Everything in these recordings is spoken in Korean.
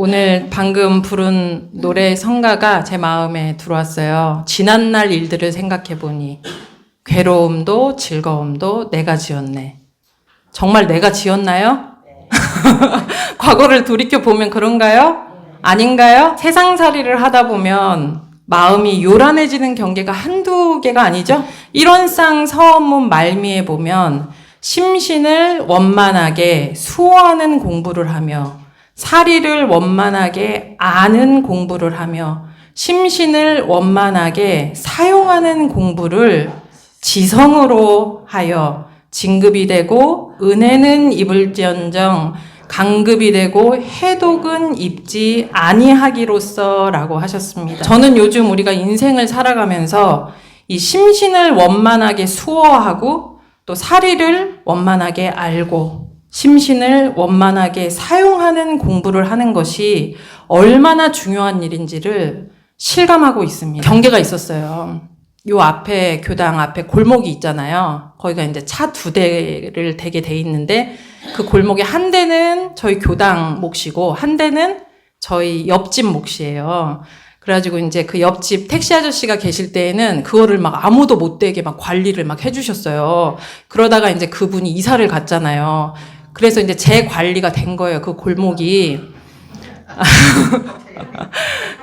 오늘 방금 부른 노래 성가가 제 마음에 들어왔어요. 지난날 일들을 생각해보니 괴로움도 즐거움도 내가 지었네. 정말 내가 지었나요? 과거를 돌이켜보면 그런가요? 아닌가요? 세상살이를 하다 보면 마음이 요란해지는 경계가 한두 개가 아니죠? 일원상 서원문 말미에 보면 심신을 원만하게 수호하는 공부를 하며 사리를 원만하게 아는 공부를 하며 심신을 원만하게 사용하는 공부를 지성으로 하여 진급이 되고 은혜는 입을지언정 강급이 되고 해독은 입지 아니하기로써 라고 하셨습니다. 저는 요즘 우리가 인생을 살아가면서 이 심신을 원만하게 수호하고 또 사리를 원만하게 알고 심신을 원만하게 사용하는 공부를 하는 것이 얼마나 중요한 일인지를 실감하고 있습니다. 경계가 있었어요. 요 앞에 교당 앞에 골목이 있잖아요. 거기가 이제 차 2대를 대게 돼 있는데 그 골목에 한 대는 저희 교당 몫이고 한 대는 저희 옆집 몫이에요. 그래가지고 이제 그 옆집 택시 아저씨가 계실 때에는 그거를 막 아무도 못 되게 막 관리를 막 해주셨어요. 그러다가 이제 그분이 이사를 갔잖아요. 그래서 이제 제 관리가 된 거예요. 그 골목이.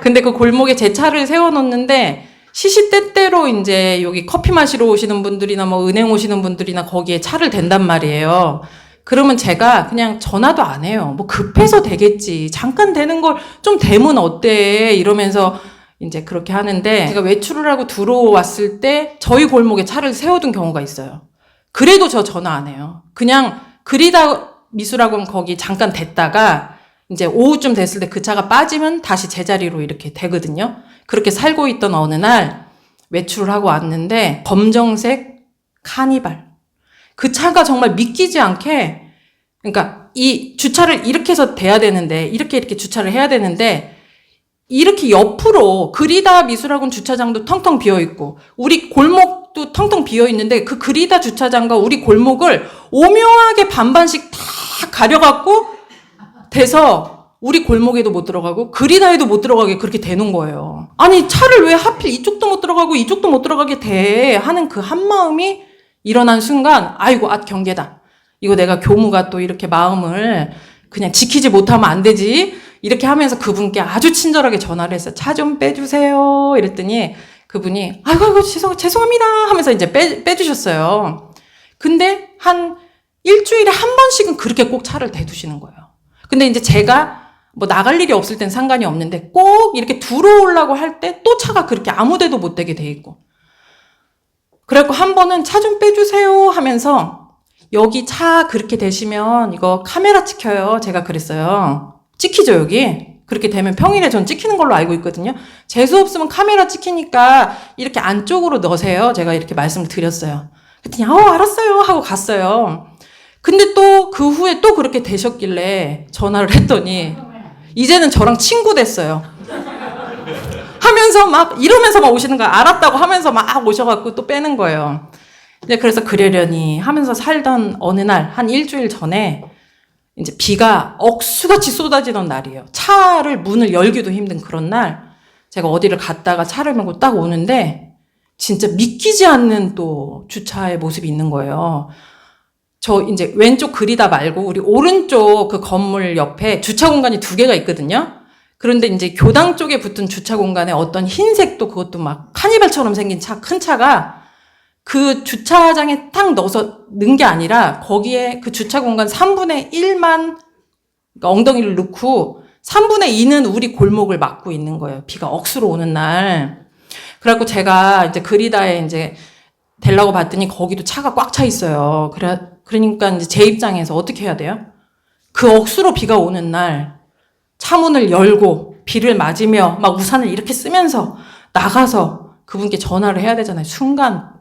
근데 그 골목에 제 차를 세워놓는데 시시때때로 이제 여기 커피 마시러 오시는 분들이나 뭐 은행 오시는 분들이나 거기에 차를 댄단 말이에요. 그러면 제가 그냥 전화도 안 해요. 뭐 급해서 되겠지. 잠깐 되는 걸 좀 되면 어때? 이러면서 이제 그렇게 하는데 제가 외출을 하고 들어왔을 때 저희 골목에 차를 세워둔 경우가 있어요. 그래도 저 전화 안 해요. 그냥 그리다 미술학원 거기 잠깐 댔다가 이제 오후쯤 됐을 때 그 차가 빠지면 다시 제자리로 이렇게 되거든요. 그렇게 살고 있던 어느 날 외출을 하고 왔는데 검정색 카니발. 그 차가 정말 믿기지 않게 그러니까 이 주차를 이렇게 해서 돼야 되는데 이렇게 주차를 해야 되는데 이렇게 옆으로 그리다 미술학원 주차장도 텅텅 비어있고 우리 골목도 텅텅 비어있는데 그 그리다 주차장과 우리 골목을 오묘하게 반반씩 다 가려갖고 돼서 우리 골목에도 못 들어가고 그리다에도 못 들어가게 그렇게 되는 거예요. 아니 차를 왜 하필 이쪽도 못 들어가고 이쪽도 못 들어가게 돼 하는 그 한마음이 일어난 순간 아이고 경계다. 이거 내가 교무가 또 이렇게 마음을 그냥 지키지 못하면 안 되지. 이렇게 하면서 그분께 아주 친절하게 전화를 했어요. 차 좀 빼주세요. 이랬더니 그분이 아이고 죄송합니다 하면서 이제 빼주셨어요. 근데 한 일주일에 한 번씩은 그렇게 꼭 차를 대두시는 거예요. 근데 이제 제가 뭐 나갈 일이 없을 땐 상관이 없는데 꼭 이렇게 들어오려고 할 때 또 차가 그렇게 아무 데도 못 대게 돼 있고. 그래갖고 한 번은 차 좀 빼주세요 하면서 여기 차 그렇게 되시면 이거 카메라 찍혀요. 제가 그랬어요. 찍히죠 여기? 그렇게 되면 평일에 전 찍히는 걸로 알고 있거든요. 재수 없으면 카메라 찍히니까 이렇게 안쪽으로 넣으세요. 제가 이렇게 말씀을 드렸어요. 그랬더니 알았어요 하고 갔어요. 근데 또 그 후에 또 그렇게 되셨길래 전화를 했더니 이제는 저랑 친구 됐어요. 하면서 막 이러면서 막 오시는 거야. 알았다고 하면서 막 오셔갖고 또 빼는 거예요. 이제 그래서 그러려니 하면서 살던 어느 날 한 일주일 전에 이제 비가 억수같이 쏟아지던 날이에요. 차를 문을 열기도 힘든 그런 날 제가 어디를 갔다가 차를 몰고 딱 오는데 진짜 믿기지 않는 또 주차의 모습이 있는 거예요. 저 이제 왼쪽 그리다 말고 우리 오른쪽 그 건물 옆에 주차 공간이 2개가 있거든요. 그런데 이제 교당 쪽에 붙은 주차 공간에 어떤 흰색도 그것도 막 카니발처럼 생긴 큰 차가 그 주차장에 딱 넣어서 넣은 게 아니라 거기에 그 주차 공간 3분의 1만 그러니까 엉덩이를 넣고 3분의 2는 우리 골목을 막고 있는 거예요. 비가 억수로 오는 날. 그래갖고 제가 이제 그리다에 이제 되려고 봤더니 거기도 차가 꽉 차 있어요. 그러니까 이제 제 입장에서 어떻게 해야 돼요? 그 억수로 비가 오는 날 차문을 열고 비를 맞으며 막 우산을 이렇게 쓰면서 나가서 그분께 전화를 해야 되잖아요. 순간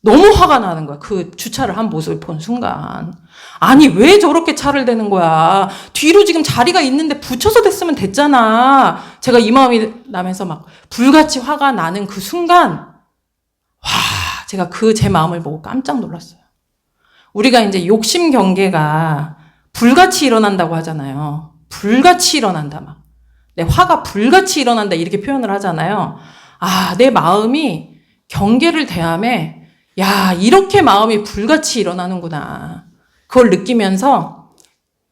너무 화가 나는 거야. 그 주차를 한 모습을 본 순간. 아니 왜 저렇게 차를 대는 거야. 뒤로 지금 자리가 있는데 붙여서 댔으면 됐잖아. 제가 이 마음이 나면서 막 불같이 화가 나는 그 순간 와 제가 그 제 마음을 보고 깜짝 놀랐어요. 우리가 이제 욕심 경계가 불같이 일어난다고 하잖아요. 불같이 일어난다 막. 내 화가 불같이 일어난다 이렇게 표현을 하잖아요. 아, 내 마음이 경계를 대함에 야, 이렇게 마음이 불같이 일어나는구나. 그걸 느끼면서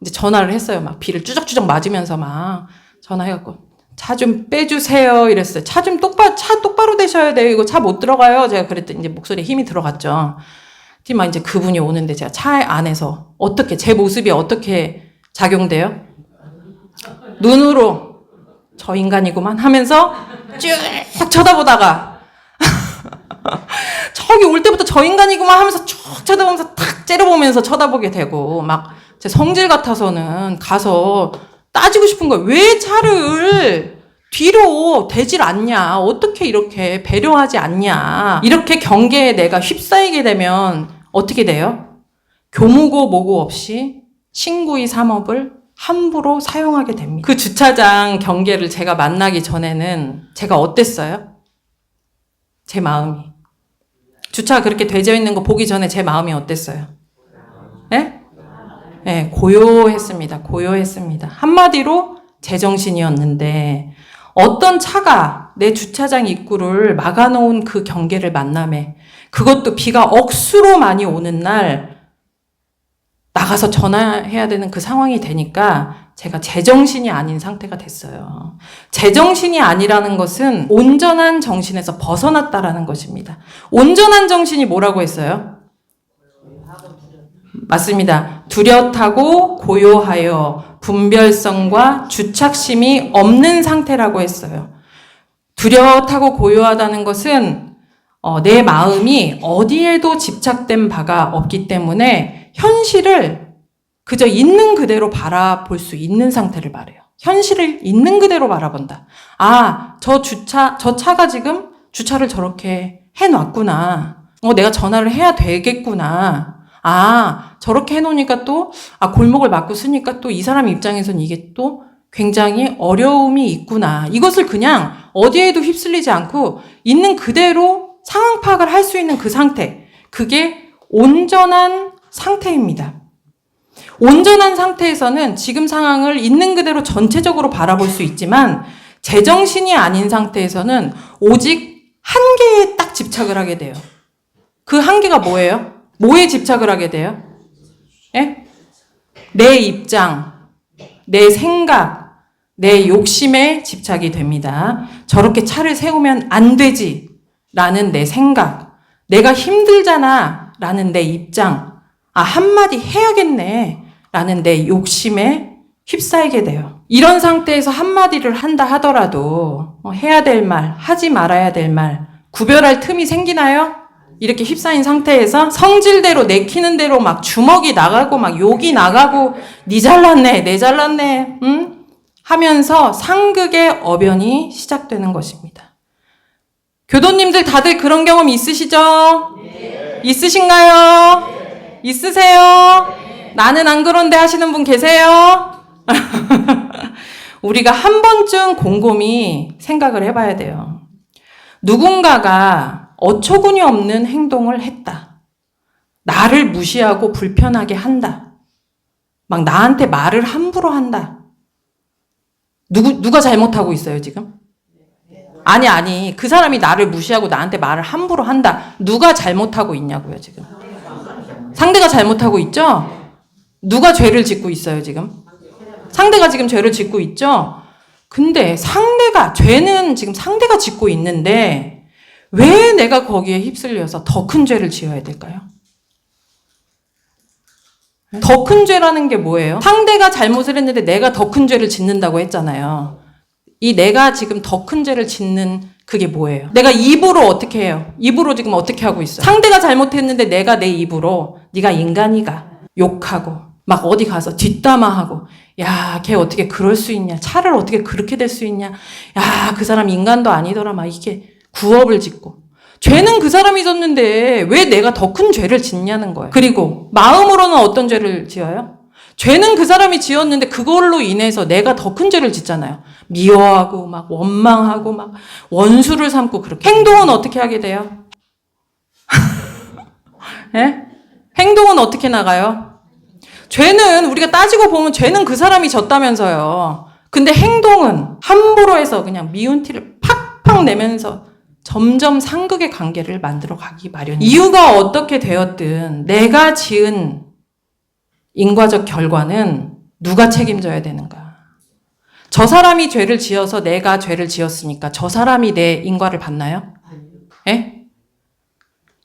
이제 전화를 했어요. 막 비를 쭈적쭈적 맞으면서 막 전화해갖고 차 좀 빼주세요 이랬어요. 차 똑바로 대셔야 돼요. 이거 차 못 들어가요. 제가 그랬더니 이제 목소리에 힘이 들어갔죠. 막 이제 그분이 오는데 제가 차 안에서 어떻게 제 모습이 어떻게 작용돼요? 눈으로 저 인간이구만 하면서 쭉 쳐다보다가 저기 올 때부터 저 인간이구만 하면서 쭉 쳐다보면서 탁 째려보면서 쳐다보게 되고 막 제 성질 같아서는 가서 따지고 싶은 거예요. 왜 차를 뒤로 대질 않냐? 어떻게 이렇게 배려하지 않냐? 이렇게 경계에 내가 휩싸이게 되면 어떻게 돼요? 교무고 뭐고 없이 친구의 삼업을 함부로 사용하게 됩니다. 그 주차장 경계를 제가 만나기 전에는 제가 어땠어요? 제 마음이. 주차가 그렇게 되어 있는 거 보기 전에 제 마음이 어땠어요? 네? 네, 고요했습니다. 고요했습니다. 한마디로 제정신이었는데 어떤 차가 내 주차장 입구를 막아놓은 그 경계를 만남에 그것도 비가 억수로 많이 오는 날 나가서 전화해야 되는 그 상황이 되니까 제가 제정신이 아닌 상태가 됐어요. 제정신이 아니라는 것은 온전한 정신에서 벗어났다라는 것입니다. 온전한 정신이 뭐라고 했어요? 맞습니다. 뚜렷하고 고요하여 분별성과 주착심이 없는 상태라고 했어요. 뚜렷하고 고요하다는 것은 내 마음이 어디에도 집착된 바가 없기 때문에 현실을 그저 있는 그대로 바라볼 수 있는 상태를 말해요. 현실을 있는 그대로 바라본다. 아, 저 차가 지금 주차를 저렇게 해놨구나. 내가 전화를 해야 되겠구나. 아, 저렇게 해놓으니까 또, 골목을 막고 쓰니까 또 이 사람 입장에선 이게 또 굉장히 어려움이 있구나. 이것을 그냥 어디에도 휩쓸리지 않고 있는 그대로 상황 파악을 할 수 있는 그 상태. 그게 온전한 상태입니다. 온전한 상태에서는 지금 상황을 있는 그대로 전체적으로 바라볼 수 있지만 제정신이 아닌 상태에서는 오직 한계에 딱 집착을 하게 돼요. 그 한계가 뭐예요? 뭐에 집착을 하게 돼요? 예? 내 입장, 내 생각, 내 욕심에 집착이 됩니다. 저렇게 차를 세우면 안 되지 라는 내 생각, 내가 힘들잖아 라는 내 입장, 한마디 해야겠네 라는 내 욕심에 휩싸이게 돼요. 이런 상태에서 한마디를 한다 하더라도 해야 될 말, 하지 말아야 될 말 구별할 틈이 생기나요? 이렇게 휩싸인 상태에서 성질대로 내키는 대로 막 주먹이 나가고 막 욕이 나가고 니 잘났네 내 잘났네 하면서 상극의 어변이 시작되는 것입니다. 교도님들 다들 그런 경험 있으시죠? 네. 있으신가요? 네. 있으세요? 네. 나는 안 그런데 하시는 분 계세요? 우리가 한 번쯤 곰곰이 생각을 해봐야 돼요. 누군가가 어처구니 없는 행동을 했다. 나를 무시하고 불편하게 한다. 막 나한테 말을 함부로 한다. 누가 잘못하고 있어요, 지금? 아니. 그 사람이 나를 무시하고 나한테 말을 함부로 한다. 누가 잘못하고 있냐고요, 지금? 상대가 잘못하고 있죠? 누가 죄를 짓고 있어요, 지금? 상대가 지금 죄를 짓고 있죠? 근데 죄는 지금 상대가 짓고 있는데 왜 내가 거기에 휩쓸려서 더 큰 죄를 지어야 될까요? 더 큰 죄라는 게 뭐예요? 상대가 잘못을 했는데 내가 더 큰 죄를 짓는다고 했잖아요. 이 내가 지금 더 큰 죄를 짓는 그게 뭐예요? 내가 입으로 어떻게 해요? 입으로 지금 어떻게 하고 있어요? 상대가 잘못했는데 내가 내 입으로 네가 인간이가 욕하고 막 어디 가서 뒷담화하고 야, 걔 어떻게 그럴 수 있냐? 차를 어떻게 그렇게 될 수 있냐? 야, 그 사람 인간도 아니더라. 막 이게 구업을 짓고. 죄는 그 사람이 졌는데 왜 내가 더 큰 죄를 짓냐는 거예요. 그리고 마음으로는 어떤 죄를 지어요? 죄는 그 사람이 지었는데 그걸로 인해서 내가 더 큰 죄를 짓잖아요. 미워하고 막 원망하고 막 원수를 삼고 그렇게. 행동은 어떻게 하게 돼요? 예? 행동은 어떻게 나가요? 죄는 우리가 따지고 보면 죄는 그 사람이 졌다면서요. 근데 행동은 한 서로에서 그냥 미운 티를 팍팍 내면서 점점 상극의 관계를 만들어 가기 마련이에요. 이유가 어떻게 되었든 내가 지은 인과적 결과는 누가 책임져야 되는가? 저 사람이 죄를 지어서 내가 죄를 지었으니까 저 사람이 내 인과를 받나요? 예?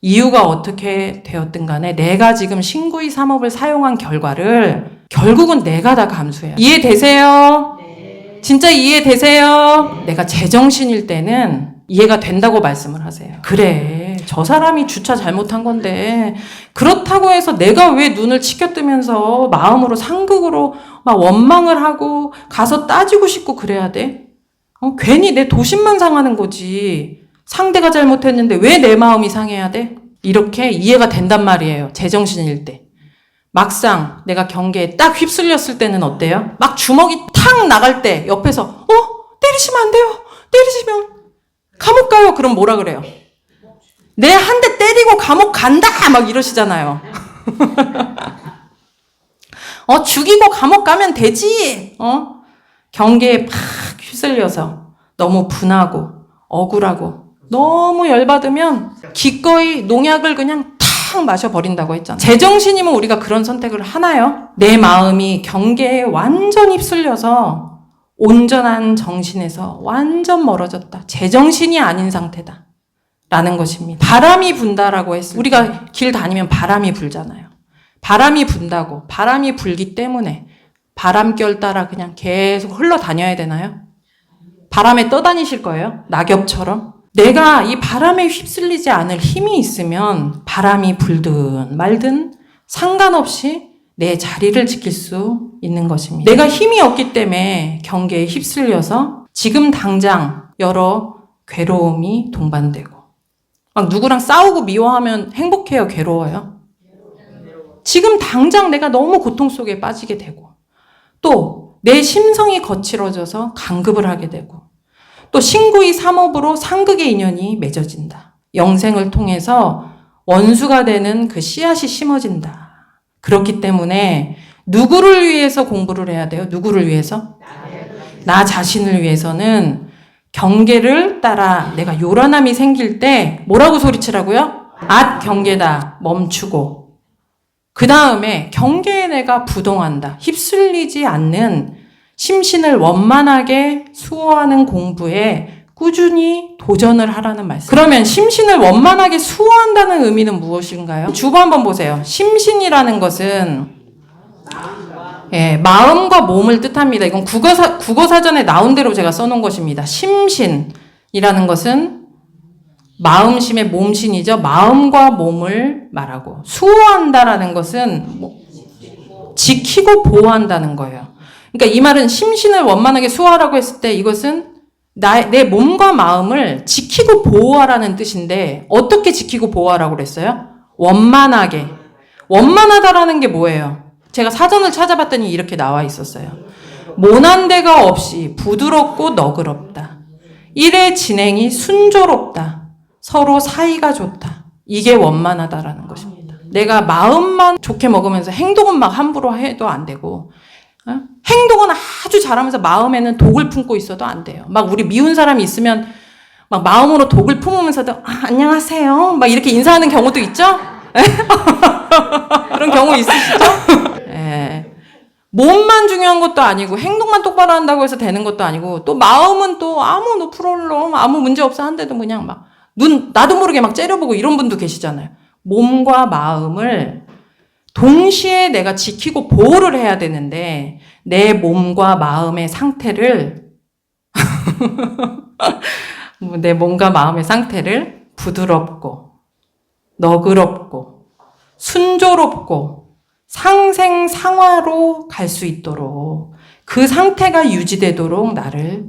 이유가 어떻게 되었든 간에 내가 지금 신구의 삼업을 사용한 결과를 결국은 내가 다 감수해요. 이해되세요? 네. 진짜 이해되세요? 네. 내가 제정신일 때는 이해가 된다고 말씀을 하세요. 그래, 저 사람이 주차 잘못한 건데 그렇다고 해서 내가 왜 눈을 치켜뜨면서 마음으로 상극으로 막 원망을 하고 가서 따지고 싶고 그래야 돼? 괜히 내 도심만 상하는 거지. 상대가 잘못했는데 왜 내 마음이 상해야 돼? 이렇게 이해가 된단 말이에요. 제정신일 때. 막상 내가 경계에 딱 휩쓸렸을 때는 어때요? 막 주먹이 탁 나갈 때 옆에서 때리시면 안 돼요. 때리시면 감옥 가요. 그럼 뭐라 그래요? 내 한 대 때리고 감옥 간다 막 이러시잖아요. 죽이고 감옥 가면 되지. 경계에 팍 휩쓸려서 너무 분하고 억울하고 너무 열받으면 기꺼이 농약을 그냥 탁 마셔버린다고 했잖아요. 제정신이면 우리가 그런 선택을 하나요? 내 마음이 경계에 완전 휩쓸려서 온전한 정신에서 완전 멀어졌다. 제정신이 아닌 상태다. 라는 것입니다. 바람이 분다라고 했어요. 우리가 길 다니면 바람이 불잖아요. 바람이 분다고. 바람이 불기 때문에 바람결 따라 그냥 계속 흘러다녀야 되나요? 바람에 떠다니실 거예요? 낙엽처럼? 내가 이 바람에 휩쓸리지 않을 힘이 있으면 바람이 불든 말든 상관없이 내 자리를 지킬 수 있는 것입니다. 내가 힘이 없기 때문에 경계에 휩쓸려서 지금 당장 여러 괴로움이 동반되고 막 누구랑 싸우고 미워하면 행복해요? 괴로워요? 지금 당장 내가 너무 고통 속에 빠지게 되고 또 내 심성이 거칠어져서 간급을 하게 되고 또 신구의 삼업으로 상극의 인연이 맺어진다. 영생을 통해서 원수가 되는 그 씨앗이 심어진다. 그렇기 때문에 누구를 위해서 공부를 해야 돼요? 누구를 위해서? 나 자신을 위해서는 경계를 따라 내가 요란함이 생길 때 뭐라고 소리치라고요? 앗 경계다. 멈추고 그 다음에 경계에 내가 부동한다. 휩쓸리지 않는 심신을 원만하게 수호하는 공부에 꾸준히 도전을 하라는 말씀. 그러면 심신을 원만하게 수호한다는 의미는 무엇인가요? 주보 한번 보세요. 심신이라는 것은 마음과 몸을 뜻합니다. 이건 국어사전에 나온 대로 제가 써놓은 것입니다. 심신이라는 것은 마음심의 몸신이죠. 마음과 몸을 말하고 수호한다라는 것은 지키고 보호한다는 거예요. 그러니까 이 말은 심신을 원만하게 수호하라고 했을 때 이것은 내 몸과 마음을 지키고 보호하라는 뜻인데 어떻게 지키고 보호하라고 그랬어요? 원만하게. 원만하다라는 게 뭐예요? 제가 사전을 찾아봤더니 이렇게 나와 있었어요. 모난데가 없이 부드럽고 너그럽다. 일의 진행이 순조롭다. 서로 사이가 좋다. 이게 원만하다라는 것입니다. 내가 마음만 좋게 먹으면서 행동은 막 함부로 해도 안 되고 행동은 아주 잘하면서 마음에는 독을 품고 있어도 안 돼요. 막 우리 미운 사람이 있으면 막 마음으로 독을 품으면서도 안녕하세요 막 이렇게 인사하는 경우도 있죠? 그런 경우 있으시죠? 몸만 중요한 것도 아니고 행동만 똑바로 한다고 해서 되는 것도 아니고 또 마음은 또 아무 노 프롤럼 아무 문제 없어 한데도 그냥 막 나도 모르게 막 째려보고 이런 분도 계시잖아요. 몸과 마음을 동시에 내가 지키고 보호를 해야 되는데 내 몸과 마음의 상태를 부드럽고 너그럽고 순조롭고 상생상화로 갈 수 있도록 그 상태가 유지되도록 나를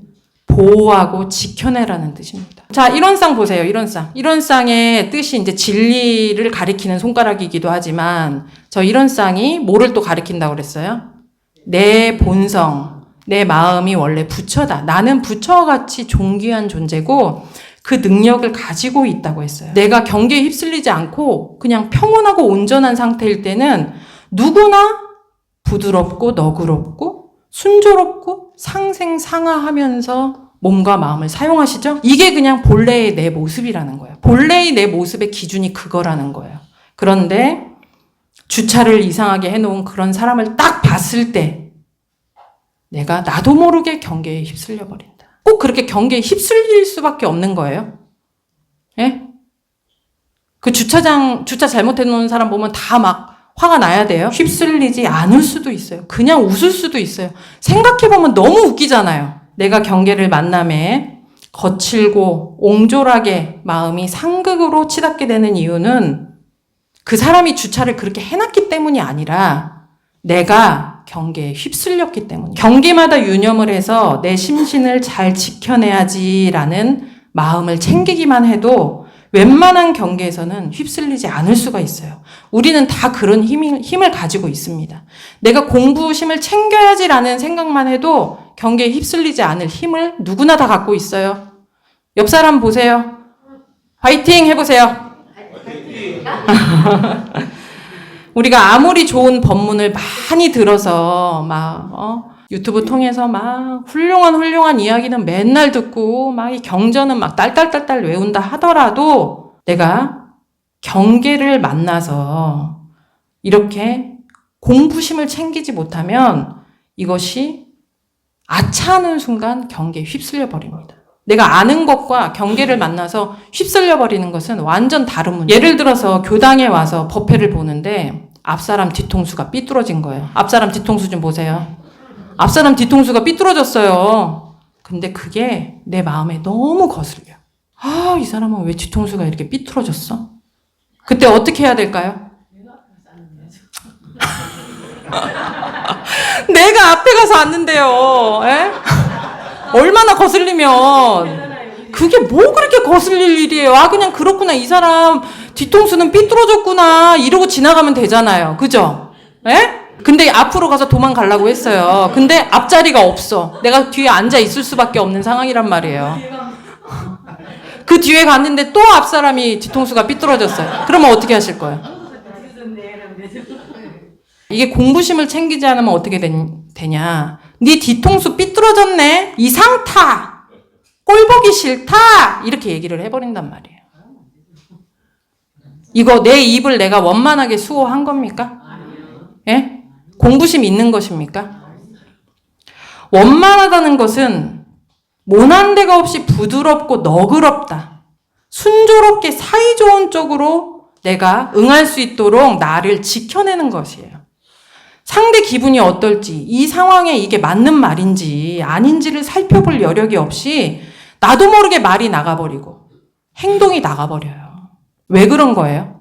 보호하고 지켜내라는 뜻입니다. 자, 이런 쌍 보세요. 이런 쌍. 이런 쌍의 뜻이 이제 진리를 가리키는 손가락이기도 하지만 저 이런 쌍이 뭐를 또 가리킨다고 그랬어요? 내 본성, 내 마음이 원래 부처다. 나는 부처와 같이 존귀한 존재고 그 능력을 가지고 있다고 했어요. 내가 경계에 휩쓸리지 않고 그냥 평온하고 온전한 상태일 때는 누구나 부드럽고 너그럽고 순조롭고 상생상하하면서 몸과 마음을 사용하시죠? 이게 그냥 본래의 내 모습이라는 거예요. 본래의 내 모습의 기준이 그거라는 거예요. 그런데 주차를 이상하게 해놓은 그런 사람을 딱 봤을 때 내가 나도 모르게 경계에 휩쓸려 버린다. 꼭 그렇게 경계에 휩쓸릴 수밖에 없는 거예요. 예? 그 주차 잘못해놓은 사람 보면 다 막 화가 나야 돼요? 휩쓸리지 않을 수도 있어요. 그냥 웃을 수도 있어요. 생각해보면 너무 웃기잖아요. 내가 경계를 만남에 거칠고 옹졸하게 마음이 상극으로 치닫게 되는 이유는 그 사람이 주차를 그렇게 해놨기 때문이 아니라 내가 경계에 휩쓸렸기 때문이에요. 경계마다 유념을 해서 내 심신을 잘 지켜내야지라는 마음을 챙기기만 해도 웬만한 경계에서는 휩쓸리지 않을 수가 있어요. 우리는 다 그런 힘을 가지고 있습니다. 내가 공부심을 챙겨야지라는 생각만 해도 경계에 휩쓸리지 않을 힘을 누구나 다 갖고 있어요. 옆 사람 보세요. 화이팅 해보세요. 우리가 아무리 좋은 법문을 많이 들어서 유튜브 통해서 막 훌륭한 이야기는 맨날 듣고 막 이 경전은 막 딸딸딸딸 외운다 하더라도 내가 경계를 만나서 이렇게 공부심을 챙기지 못하면 이것이 아차하는 순간 경계에 휩쓸려 버립니다. 내가 아는 것과 경계를 만나서 휩쓸려 버리는 것은 완전 다른 문제. 예를 들어서 교당에 와서 법회를 보는데 앞사람 뒤통수가 삐뚤어진 거예요. 앞사람 뒤통수 좀 보세요. 앞사람 뒤통수가 삐뚤어졌어요. 근데 그게 내 마음에 너무 거슬려. 이 사람은 왜 뒤통수가 이렇게 삐뚤어졌어? 그때 어떻게 해야 될까요? 내가 앞에 가서 앉는데요. 에? 얼마나 거슬리면 그게 뭐 그렇게 거슬릴 일이에요. 그냥 그렇구나. 이 사람 뒤통수는 삐뚤어졌구나. 이러고 지나가면 되잖아요. 그죠? 에? 근데 앞으로 가서 도망가려고 했어요. 근데 앞자리가 없어. 내가 뒤에 앉아 있을 수밖에 없는 상황이란 말이에요. 그 뒤에 갔는데 또 앞사람이 뒤통수가 삐뚤어졌어요. 그러면 어떻게 하실 거예요? 이게 공부심을 챙기지 않으면 어떻게 되냐. 네 뒤통수 삐뚤어졌네. 이상타. 꼴보기 싫다. 이렇게 얘기를 해버린단 말이에요. 이거 내 입을 내가 원만하게 수호한 겁니까? 예? 공부심 있는 것입니까? 원만하다는 것은 모난 데가 없이 부드럽고 너그럽다. 순조롭게 사이좋은 쪽으로 내가 응할 수 있도록 나를 지켜내는 것이에요. 상대 기분이 어떨지, 이 상황에 이게 맞는 말인지 아닌지를 살펴볼 여력이 없이 나도 모르게 말이 나가버리고 행동이 나가버려요. 왜 그런 거예요?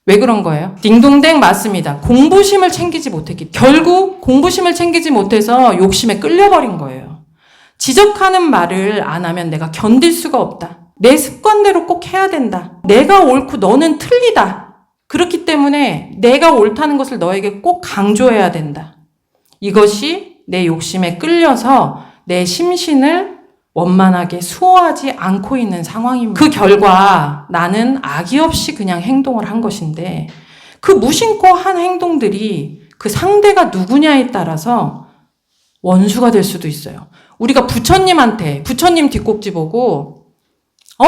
왜 그런 거예요? 딩동댕 맞습니다. 공부심을 챙기지 못했기. 결국 공부심을 챙기지 못해서 욕심에 끌려버린 거예요. 지적하는 말을 안 하면 내가 견딜 수가 없다. 내 습관대로 꼭 해야 된다. 내가 옳고 너는 틀리다. 그렇기 때문에 내가 옳다는 것을 너에게 꼭 강조해야 된다. 이것이 내 욕심에 끌려서 내 심신을 원만하게 수호하지 않고 있는 상황입니다. 그 결과 나는 악의 없이 그냥 행동을 한 것인데 그 무심코 한 행동들이 그 상대가 누구냐에 따라서 원수가 될 수도 있어요. 우리가 부처님한테 부처님 뒷꼭지 보고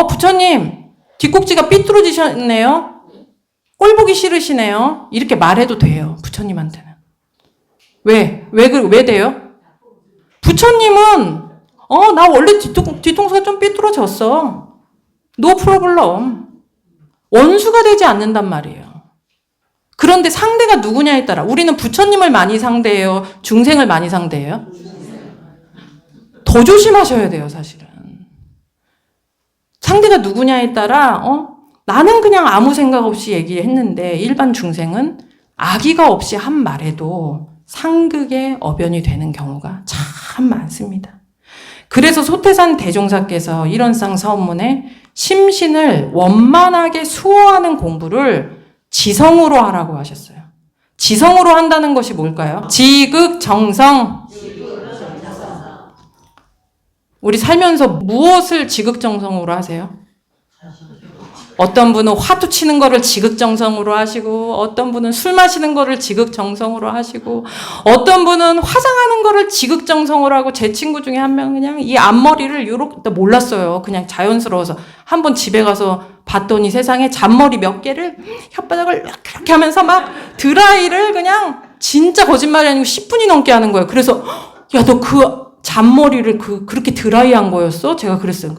부처님 뒷꼭지가 삐뚤어지셨네요. 꼴 보기 싫으시네요. 이렇게 말해도 돼요. 부처님한테는. 왜 돼요? 부처님은 나 원래 뒤통수가 좀 삐뚤어졌어. 노 프로블럼. 원수가 되지 않는단 말이에요. 그런데 상대가 누구냐에 따라 우리는 부처님을 많이 상대해요? 중생을 많이 상대해요? 더 조심하셔야 돼요, 사실은. 상대가 누구냐에 따라 나는 그냥 아무 생각 없이 얘기했는데 일반 중생은 악의가 없이 한 말에도 상극의 어변이 되는 경우가 참 많습니다. 그래서 소태산 대종사께서 일원상 서문에 심신을 원만하게 수호하는 공부를 지성으로 하라고 하셨어요. 지성으로 한다는 것이 뭘까요? 지극정성. 우리 살면서 무엇을 지극정성으로 하세요? 어떤 분은 화투 치는 거를 지극정성으로 하시고, 어떤 분은 술 마시는 거를 지극정성으로 하시고, 어떤 분은 화장하는 거를 지극정성으로 하고, 제 친구 중에 한 명은 그냥 이 앞머리를 요렇게, 몰랐어요. 그냥 자연스러워서. 한번 집에 가서 봤더니 세상에 잔머리 몇 개를 혓바닥을 이렇게 하면서 막 드라이를 그냥 진짜 거짓말이 아니고 10분이 넘게 하는 거예요. 그래서, 야, 너 그 잔머리를 그렇게 드라이한 거였어? 제가 그랬어요.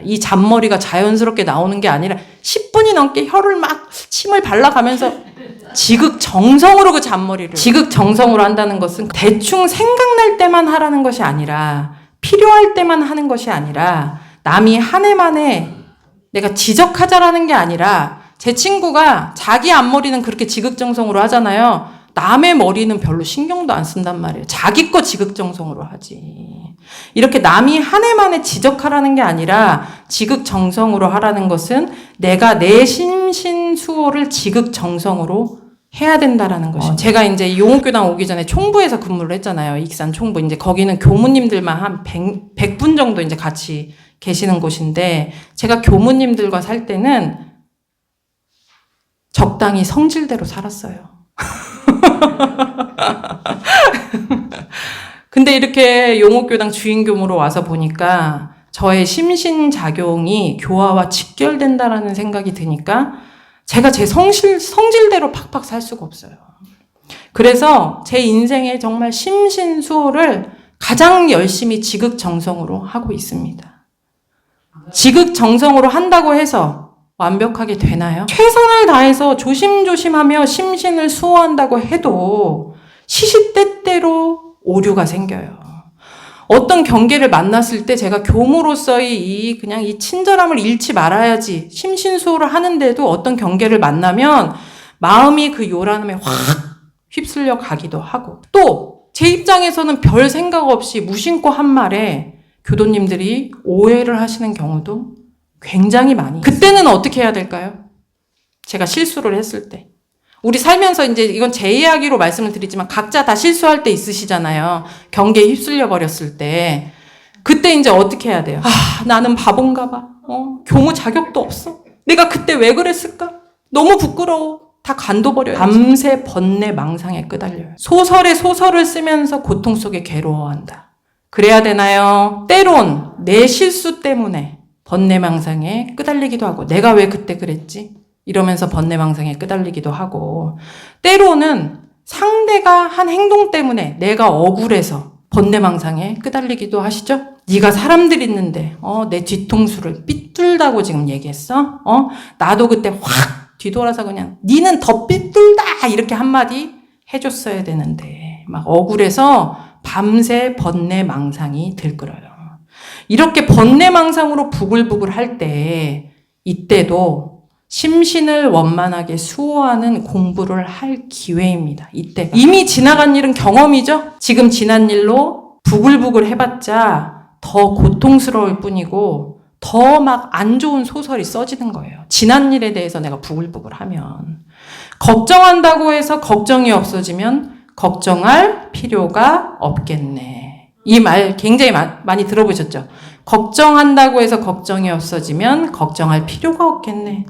이 잔머리가 자연스럽게 나오는 게 아니라 10분이 넘게 혀를 막 침을 발라가면서 지극정성으로 그 잔머리를 지극정성으로 한다는 것은 대충 생각날 때만 하라는 것이 아니라 필요할 때만 하는 것이 아니라 남이 한 해만에 내가 지적하자라는 게 아니라 제 친구가 자기 앞머리는 그렇게 지극정성으로 하잖아요. 남의 머리는 별로 신경도 안 쓴단 말이에요. 자기 거 지극정성으로 하지. 이렇게 남이 한 해만에 지적하라는 게 아니라 지극정성으로 하라는 것은 내가 내 심신수호를 지극정성으로 해야 된다라는 것이죠. 제가 이제 용옥교당 오기 전에 총부에서 근무를 했잖아요. 익산 총부. 이제 거기는 교무님들만 한 100분 정도 이제 같이 계시는 곳인데 제가 교무님들과 살 때는 적당히 성질대로 살았어요. 근데 이렇게 용옥교당 주인교무로 와서 보니까 저의 심신작용이 교화와 직결된다라는 생각이 드니까 제가 제 성질대로 팍팍 살 수가 없어요. 그래서 제 인생에 정말 심신수호를 가장 열심히 지극정성으로 하고 있습니다. 지극정성으로 한다고 해서 완벽하게 되나요? 최선을 다해서 조심조심하며 심신을 수호한다고 해도 시시때때로 오류가 생겨요. 어떤 경계를 만났을 때 제가 교무로서의 그냥 이 친절함을 잃지 말아야지 심신수호를 하는데도 어떤 경계를 만나면 마음이 그 요란함에 확 휩쓸려 가기도 하고 또 제 입장에서는 별 생각 없이 무심코 한 말에 교도님들이 오해를 하시는 경우도 굉장히 많이 그때는 어떻게 해야 될까요? 제가 실수를 했을 때 우리 살면서 이제 이건 제 이야기로 말씀을 드리지만 각자 다 실수할 때 있으시잖아요. 경계에 휩쓸려 버렸을 때 그때 이제 어떻게 해야 돼요? 나는 바본가 봐. 교무 자격도 없어. 내가 그때 왜 그랬을까? 너무 부끄러워. 다 간둬버려요. 밤새 번뇌 망상에 끄달려요. 소설에 소설을 쓰면서 고통 속에 괴로워한다. 그래야 되나요? 때론 내 실수 때문에 번뇌망상에 끄달리기도 하고 내가 왜 그때 그랬지? 이러면서 번뇌망상에 끄달리기도 하고 때로는 상대가 한 행동 때문에 내가 억울해서 번뇌망상에 끄달리기도 하시죠? 네가 사람들 있는데 내 뒤통수를 삐뚤다고 지금 얘기했어? 나도 그때 확 뒤돌아서 그냥 니는 더 삐뚤다 이렇게 한마디 해줬어야 되는데 막 억울해서 밤새 번뇌망상이 들끓어요. 이렇게 번뇌망상으로 부글부글 할 때 이때도 심신을 원만하게 수호하는 공부를 할 기회입니다. 이때 이미 지나간 일은 경험이죠. 지금 지난 일로 부글부글 해봤자 더 고통스러울 뿐이고 더 막 안 좋은 소설이 써지는 거예요. 지난 일에 대해서 내가 부글부글 하면 걱정한다고 해서 걱정이 없어지면 걱정할 필요가 없겠네. 이 말 굉장히 많이 들어보셨죠? 걱정한다고 해서 걱정이 없어지면 걱정할 필요가 없겠네.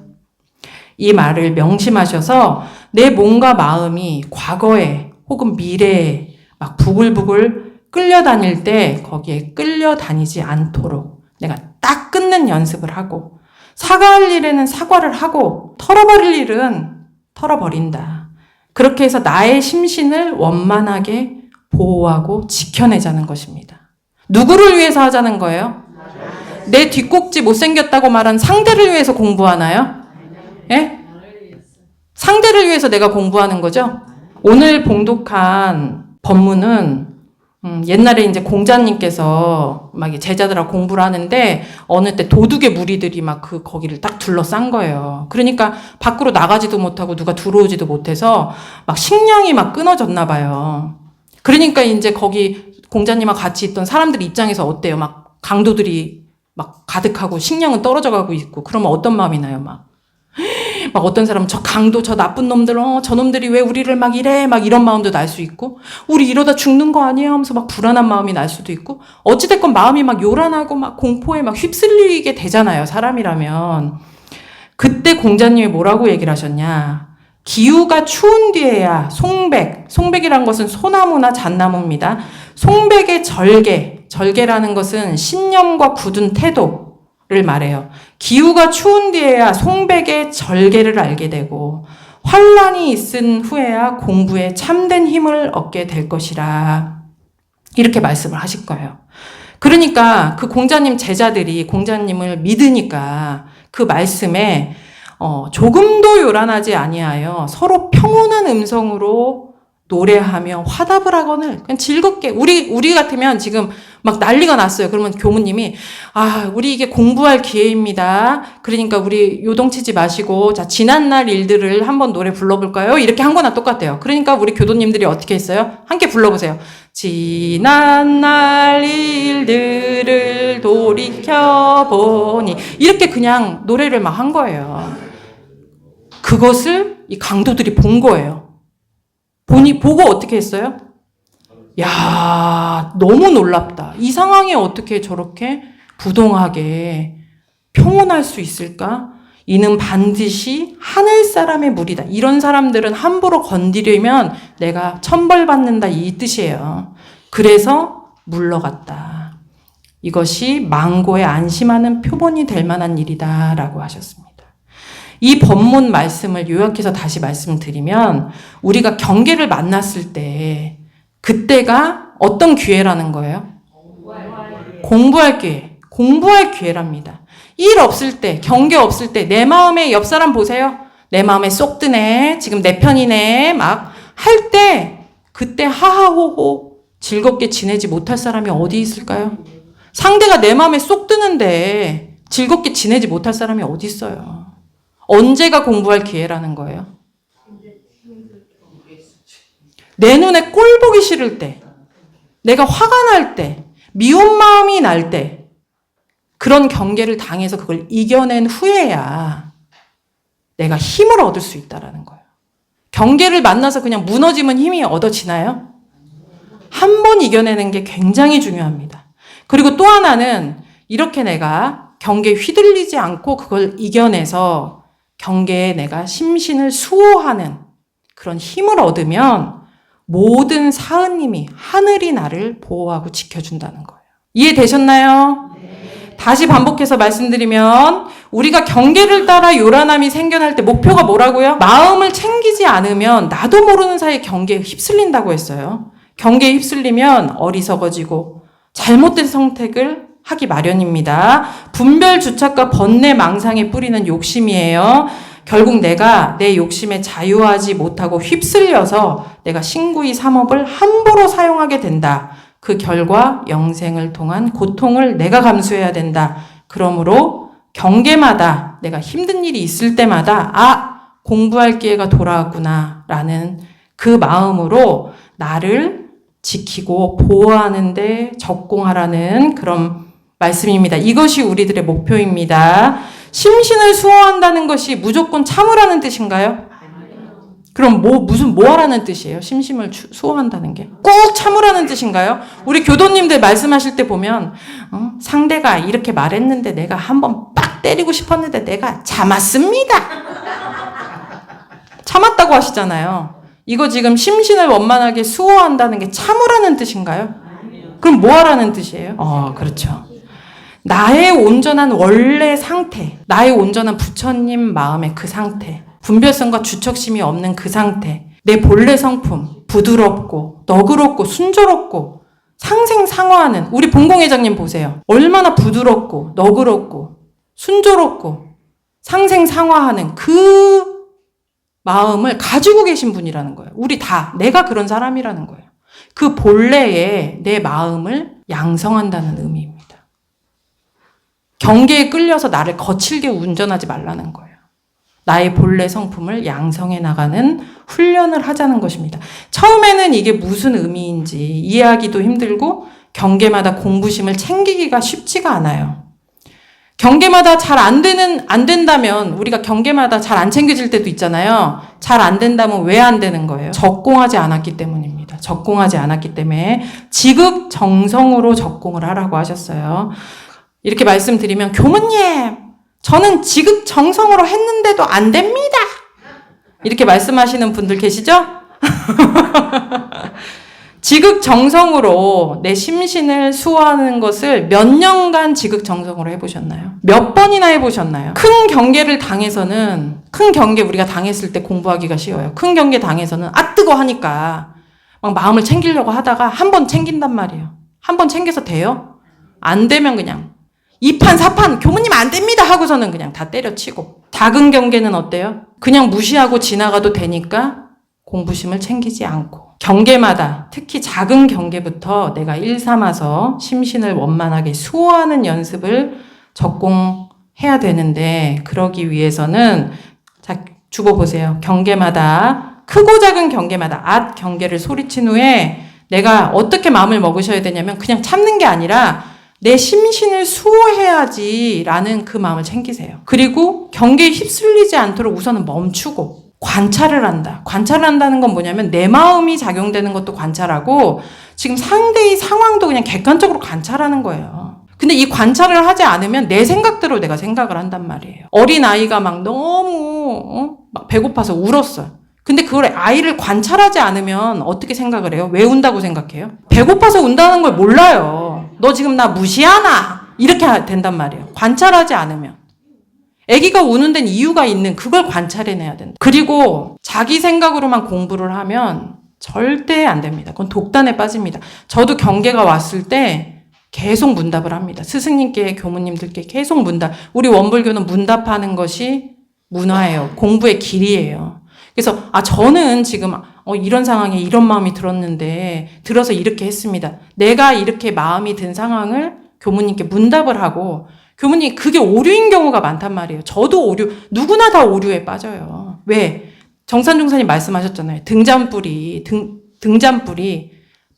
이 말을 명심하셔서 내 몸과 마음이 과거에 혹은 미래에 막 부글부글 끌려다닐 때 거기에 끌려다니지 않도록 내가 딱 끊는 연습을 하고 사과할 일에는 사과를 하고 털어버릴 일은 털어버린다. 그렇게 해서 나의 심신을 원만하게 보호하고 지켜내자는 것입니다. 누구를 위해서 하자는 거예요? 내 뒷꼭지 못생겼다고 말한 상대를 위해서 공부하나요? 예? 상대를 위해서 내가 공부하는 거죠? 오늘 봉독한 법문은 옛날에 이제 공자님께서 막 제자들하고 공부를 하는데 어느 때 도둑의 무리들이 막 거기를 딱 둘러싼 거예요. 그러니까 밖으로 나가지도 못하고 누가 들어오지도 못해서 막 식량이 막 끊어졌나 봐요. 그러니까 이제 거기 공자님하고 같이 있던 사람들 입장에서 어때요? 막 강도들이 막 가득하고 식량은 떨어져 가고 있고 그러면 어떤 마음이 나요? 막 어떤 사람은 저 강도 저 나쁜 놈들 저놈들이 왜 우리를 막 이래 막 이런 마음도 날 수 있고 우리 이러다 죽는 거 아니야 하면서 막 불안한 마음이 날 수도 있고 어찌됐건 마음이 막 요란하고 막 공포에 막 휩쓸리게 되잖아요. 사람이라면. 그때 공자님이 뭐라고 얘기를 하셨냐? 기후가 추운 뒤에야 송백이란 것은 소나무나 잣나무입니다. 송백의 절개라는 것은 신념과 굳은 태도를 말해요. 기후가 추운 뒤에야 송백의 절개를 알게 되고 환란이 있은 후에야 공부에 참된 힘을 얻게 될 것이라. 이렇게 말씀을 하실 거예요. 그러니까 그 공자님 제자들이 공자님을 믿으니까 그 말씀에 조금도 요란하지 아니하여 서로 평온한 음성으로 노래하며 화답을 하거늘 그냥 즐겁게 우리 같으면 지금 막 난리가 났어요. 그러면 교무님이 우리 이게 공부할 기회입니다. 그러니까 우리 요동치지 마시고 자 지난날 일들을 한번 노래 불러볼까요? 이렇게 한 거나 똑같아요. 그러니까 우리 교도님들이 어떻게 했어요? 함께 불러보세요. 지난날 일들을 돌이켜보니 이렇게 그냥 노래를 막 한 거예요. 그것을 이 강도들이 본 거예요. 보고 어떻게 했어요? 야, 너무 놀랍다. 이 상황에 어떻게 저렇게 부동하게 평온할 수 있을까? 이는 반드시 하늘 사람의 무리다. 이런 사람들은 함부로 건드리면 내가 천벌받는다 이 뜻이에요. 그래서 물러갔다. 이것이 망고에 안심하는 표본이 될 만한 일이다 라고 하셨습니다. 이 본문 말씀을 요약해서 다시 말씀드리면 우리가 경계를 만났을 때 그때가 어떤 기회라는 거예요? 공부할 기회. 공부할 기회랍니다. 일 없을 때, 경계 없을 때 내 마음에 옆 사람 보세요. 내 마음에 쏙 드네. 지금 내 편이네. 막 할 때 그때 하하호호 즐겁게 지내지 못할 사람이 어디 있을까요? 상대가 내 마음에 쏙 드는데 즐겁게 지내지 못할 사람이 어디 있어요? 언제가 공부할 기회라는 거예요? 내 눈에 꼴 보기 싫을 때, 내가 화가 날 때, 미운 마음이 날 때, 그런 경계를 당해서 그걸 이겨낸 후에야 내가 힘을 얻을 수 있다는 거예요. 경계를 만나서 그냥 무너지면 힘이 얻어지나요? 한 번 이겨내는 게 굉장히 중요합니다. 그리고 또 하나는 이렇게 내가 경계에 휘둘리지 않고 그걸 이겨내서 경계에 내가 심신을 수호하는 그런 힘을 얻으면 모든 사은님이 하늘이 나를 보호하고 지켜준다는 거예요. 이해되셨나요? 네. 다시 반복해서 말씀드리면 우리가 경계를 따라 요란함이 생겨날 때 목표가 뭐라고요? 마음을 챙기지 않으면 나도 모르는 사이에 경계에 휩쓸린다고 했어요. 경계에 휩쓸리면 어리석어지고 잘못된 선택을 하기 마련입니다. 분별 주착과 번뇌 망상에 뿌리는 욕심이에요. 결국 내가 내 욕심에 자유하지 못하고 휩쓸려서 내가 신구이 삼업을 함부로 사용하게 된다. 그 결과 영생을 통한 고통을 내가 감수해야 된다. 그러므로 경계마다 내가 힘든 일이 있을 때마다 공부할 기회가 돌아왔구나 라는 그 마음으로 나를 지키고 보호하는 데 적공하라는 그런 말씀입니다. 이것이 우리들의 목표입니다. 심신을 수호한다는 것이 무조건 참으라는 뜻인가요? 그럼 뭐 하라는 뜻이에요? 심심을 수호한다는 게? 꼭 참으라는 뜻인가요? 우리 교도님들 말씀하실 때 보면 상대가 이렇게 말했는데 내가 한번 빡 때리고 싶었는데 내가 참았습니다. 참았다고 하시잖아요. 이거 지금 심신을 원만하게 수호한다는 게 참으라는 뜻인가요? 그럼 뭐 하라는 뜻이에요? 그렇죠. 나의 온전한 원래 상태, 나의 온전한 부처님 마음의 그 상태, 분별성과 주척심이 없는 그 상태, 내 본래 성품, 부드럽고 너그럽고 순조롭고 상생상화하는 우리 본공회장님 보세요. 얼마나 부드럽고 너그럽고 순조롭고 상생상화하는 그 마음을 가지고 계신 분이라는 거예요. 우리 다 내가 그런 사람이라는 거예요. 그 본래의 내 마음을 양성한다는 의미입니다. 경계에 끌려서 나를 거칠게 운전하지 말라는 거예요. 나의 본래 성품을 양성해 나가는 훈련을 하자는 것입니다. 처음에는 이게 무슨 의미인지 이해하기도 힘들고 경계마다 공부심을 챙기기가 쉽지가 않아요. 경계마다 잘 안 된다면 우리가 경계마다 잘 안 챙겨질 때도 있잖아요. 잘 안 된다면 왜 안 되는 거예요? 적공하지 않았기 때문입니다. 적공하지 않았기 때문에 지극정성으로 적공을 하라고 하셨어요. 이렇게 말씀드리면 교무님 저는 지극정성으로 했는데도 안 됩니다. 이렇게 말씀하시는 분들 계시죠? 지극정성으로 내 심신을 수호하는 것을 몇 년간 지극정성으로 해보셨나요? 몇 번이나 해보셨나요? 큰 경계를 당해서는, 큰 경계 우리가 당했을 때 공부하기가 쉬워요. 큰 경계 당해서는 뜨거 하니까 막 마음을 챙기려고 하다가 한 번 챙긴단 말이에요. 한 번 챙겨서 돼요? 안 되면 그냥 2판 4판 교무님 안 됩니다 하고서는 그냥 다 때려치고. 작은 경계는 어때요? 그냥 무시하고 지나가도 되니까 공부심을 챙기지 않고. 경계마다 특히 작은 경계부터 내가 일삼아서 심신을 원만하게 수호하는 연습을 적공해야 되는데, 그러기 위해서는 자, 주보 보세요. 경계마다, 크고 작은 경계마다 경계를 소리친 후에 내가 어떻게 마음을 먹으셔야 되냐면 그냥 참는 게 아니라 내 심신을 수호해야지 라는 그 마음을 챙기세요. 그리고 경계에 휩쓸리지 않도록 우선은 멈추고 관찰을 한다. 관찰을 한다는 건 뭐냐면 내 마음이 작용되는 것도 관찰하고 지금 상대의 상황도 그냥 객관적으로 관찰하는 거예요. 근데 이 관찰을 하지 않으면 내 생각대로 내가 생각을 한단 말이에요. 어린아이가 막 너무 막 배고파서 울었어요. 근데 그걸 아이를 관찰하지 않으면 어떻게 생각을 해요? 왜 운다고 생각해요? 배고파서 운다는 걸 몰라요. 너 지금 나 무시하나? 이렇게 된단 말이에요. 관찰하지 않으면. 아기가 우는 데는 이유가 있는 그걸 관찰해내야 된다. 그리고 자기 생각으로만 공부를 하면 절대 안 됩니다. 그건 독단에 빠집니다. 저도 경계가 왔을 때 계속 문답을 합니다. 스승님께, 교무님들께 계속 문답. 우리 원불교는 문답하는 것이 문화예요. 공부의 길이에요. 그래서 저는 지금 이런 상황에 이런 마음이 들었는데 들어서 이렇게 했습니다. 내가 이렇게 마음이 든 상황을 교무님께 문답을 하고, 교무님 그게 오류인 경우가 많단 말이에요. 저도 오류, 누구나 다 오류에 빠져요. 왜? 정산중사님 말씀하셨잖아요. 등잔불이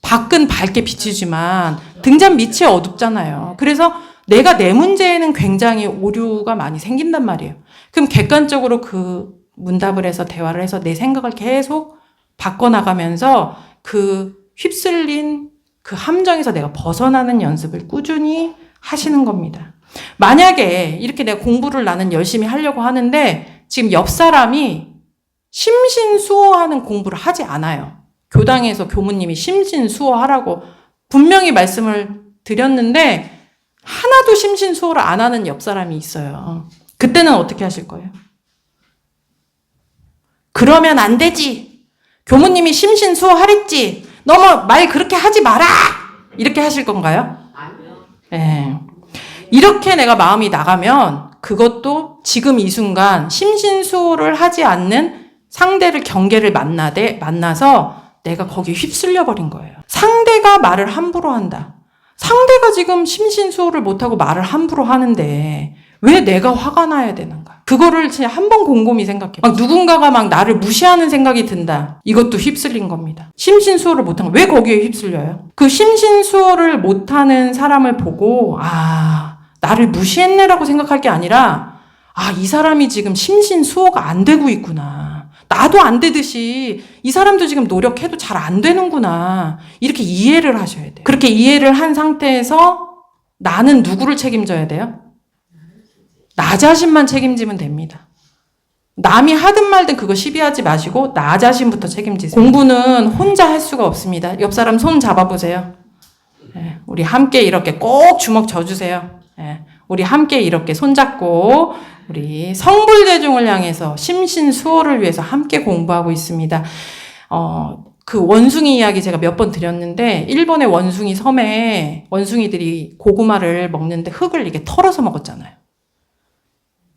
밖은 밝게 비추지만 등잔 밑이 어둡잖아요. 그래서 내가 내 문제에는 굉장히 오류가 많이 생긴단 말이에요. 그럼 객관적으로 그 문답을 해서 대화를 해서 내 생각을 계속 바꿔나가면서 그 휩쓸린 그 함정에서 내가 벗어나는 연습을 꾸준히 하시는 겁니다. 만약에 이렇게 내가 공부를 나는 열심히 하려고 하는데 지금 옆 사람이 심신수호하는 공부를 하지 않아요. 교당에서 교무님이 심신수호하라고 분명히 말씀을 드렸는데 하나도 심신수호를 안 하는 옆 사람이 있어요. 그때는 어떻게 하실 거예요? 그러면 안 되지. 교무님이 심신수호하랬지. 너무 말 그렇게 하지 마라. 이렇게 하실 건가요? 아니요. 네. 이렇게 내가 마음이 나가면 그것도 지금 이 순간 심신수호를 하지 않는 상대를 경계를 만나서 내가 거기에 휩쓸려 버린 거예요. 상대가 말을 함부로 한다. 상대가 지금 심신수호를 못하고 말을 함부로 하는데 왜 내가 화가 나야 되는가? 그거를 진짜 한번 곰곰이 생각해. 누군가가 막 나를 무시하는 생각이 든다. 이것도 휩쓸린 겁니다. 심신수호를 못한 거. 왜 거기에 휩쓸려요? 그 심신수호를 못하는 사람을 보고 나를 무시했네라고 생각할 게 아니라 이 사람이 지금 심신수호가 안 되고 있구나. 나도 안 되듯이 이 사람도 지금 노력해도 잘 안 되는구나. 이렇게 이해를 하셔야 돼요. 그렇게 이해를 한 상태에서 나는 누구를 책임져야 돼요? 나 자신만 책임지면 됩니다. 남이 하든 말든 그거 시비하지 마시고 나 자신부터 책임지세요. 공부는 혼자 할 수가 없습니다. 옆 사람 손 잡아보세요. 우리 함께 이렇게 꼭 주먹 져주세요. 우리 함께 이렇게 손잡고 우리 성불대중을 향해서 심신수호를 위해서 함께 공부하고 있습니다. 그 원숭이 이야기 제가 몇 번 드렸는데 일본의 원숭이 섬에 원숭이들이 고구마를 먹는데 흙을 이렇게 털어서 먹었잖아요.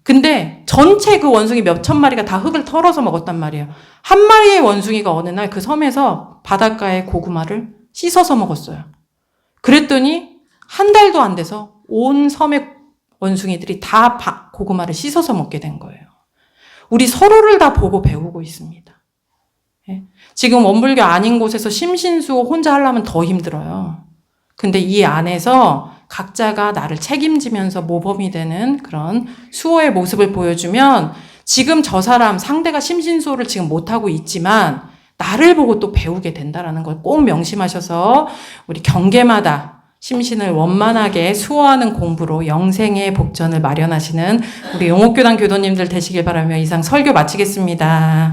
근데 전체 그 원숭이 몇천 마리가 다 흙을 털어서 먹었단 말이에요. 한 마리의 원숭이가 어느 날 그 섬에서 바닷가의 고구마를 씻어서 먹었어요. 그랬더니 한 달도 안 돼서 온 섬의 원숭이들이 다 고구마를 씻어서 먹게 된 거예요. 우리 서로를 다 보고 배우고 있습니다. 지금 원불교 아닌 곳에서 심신수호 혼자 하려면 더 힘들어요. 근데 이 안에서 각자가 나를 책임지면서 모범이 되는 그런 수호의 모습을 보여주면 지금 저 사람 상대가 심신수호를 지금 못하고 있지만 나를 보고 또 배우게 된다라는 걸 꼭 명심하셔서 우리 경계마다 심신을 원만하게 수호하는 공부로 영생의 복전을 마련하시는 우리 용옥교단 교도님들 되시길 바라며 이상 설교 마치겠습니다.